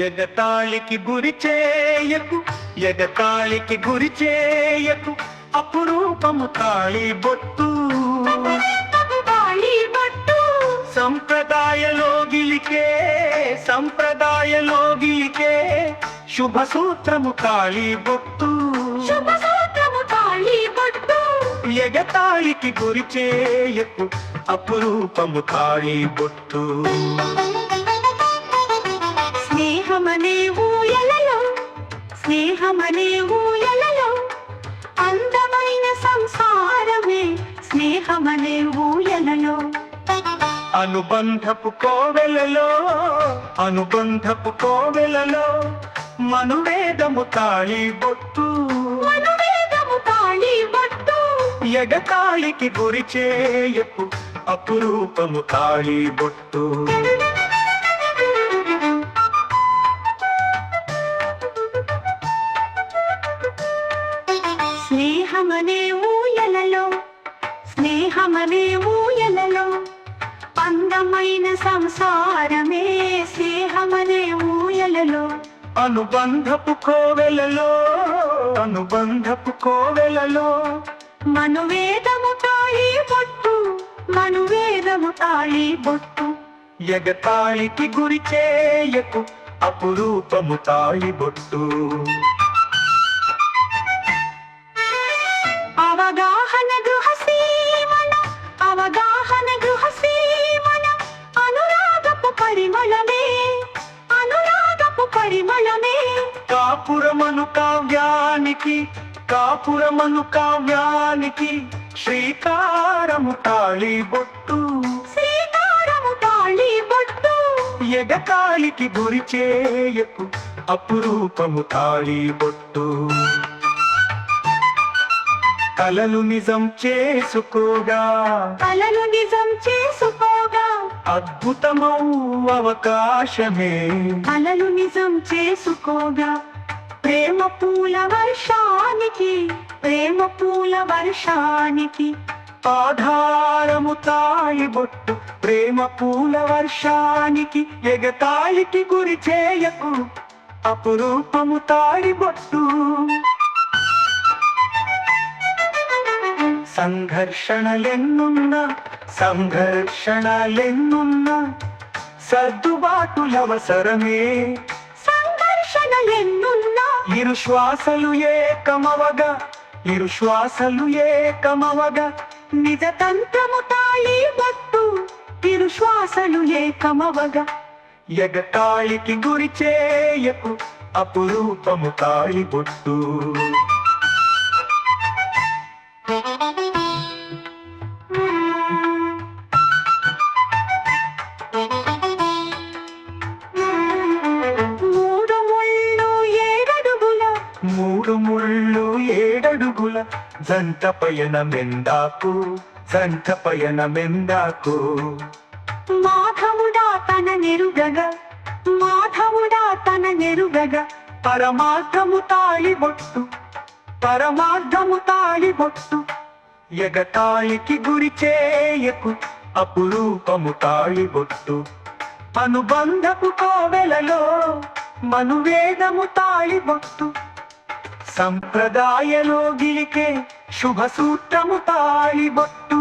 ఎగతాళికి గురి చేయకు, ఎగతాళికి గురి చేయకు, అపురూపము తాళి బొట్టు. సంప్రదాయలో గిలికే శుభ సూత్రము తాళి బొట్టు. ఎగతాళికి గురి చేయకు, అపురూపము తాళి బొట్టు. స్నేహమనే ఊయలలో, స్నేహమనే ఊయలలో, అందమైన సంసారమే స్నేహమనే ఊయలలో. అనుబంధపు కోవెలలో, అనుబంధపు కోవెలలో, మనువేదము తాళి బొట్టు. మనువేదము తాళి బొట్టు. ఎగతాళికి గురి చేయకు, అపురూపము తాళి బొట్టు. స్నేహమనే ఊయలలో, స్నేహమనే ఊయలలో, అందమైన సంసారమే స్నేహమనే ఊయలలో. అనుబంధపు కోవెలలో, అనుబంధపు కోవెలలో, మనువేదము తాళి బొట్టు, మనువేదము తాళి బొట్టు. ఎగతాళికి గురి చేయకు, అపురూపము తాళి బొట్టు. అవగాహన గృహసీమన, అవగాహన గృహసీమన, అనురాగపు పరిమళమే, అనురాగపు పరిమళమే. కాపురమను కావ్యానికి, కాపురమను కావ్యానికి, శ్రీకారము తాళి బొట్టు. శ్రీకారము తాళి బొట్టు. ఎగతాళికి గురి చేయకు, అపురూపము తాళి బొట్టు. కలలు నిజం చేసుకోగా, కలలు నిజం చేసుకోగా, అద్భుతమౌ అవకాశమే. కలలు నిజం చేసుకోగా, ప్రేమ పూల వర్షానికి, ప్రేమ పూల వర్షానికి. ఆధారము తాళి బొట్టు, ప్రేమ పూల వర్షానికి. ఎగతాళికి గురి చేయకు, అపురూపము తాళి బొట్టు. సంఘర్షణలెన్నున్నా, సంఘర్షణలెన్నున్నా, సర్దుబాటులవసరమే. సంఘర్షణలెన్నున్నా, ఇరు శ్వాసలు ఏకమవగా, ఇరు శ్వాసలు ఏకమవగా, నిజ తంత్రము తాళి బొట్టు, ఇరు శ్వాసలు ఏకమవగా. ఎగతాళికి గురి చేయకు, అపురూపము తాళి బొట్టు. మూడు ముళ్ళు ఏడడుగుల, మూడు ముళ్ళు ఏడడుగుల, జంట పయనమెందాకు, జంట పయనమెందాకు. మాధవుడా తన నెరుగగా, మాధవుడా తన నెరుగగా, పరమార్థము తాళి బొట్టు, పరమార్థము తాళి బొట్టు. ఎగతాళికి గురి చేయకు, అపురూపము తాళి బొట్టు. అనుబంధపు కోవెలలో, మనువేదము తాళి బొట్టు. సంప్రదాయలో గిలికే శుభ సూత్రము తాళి బొట్టు.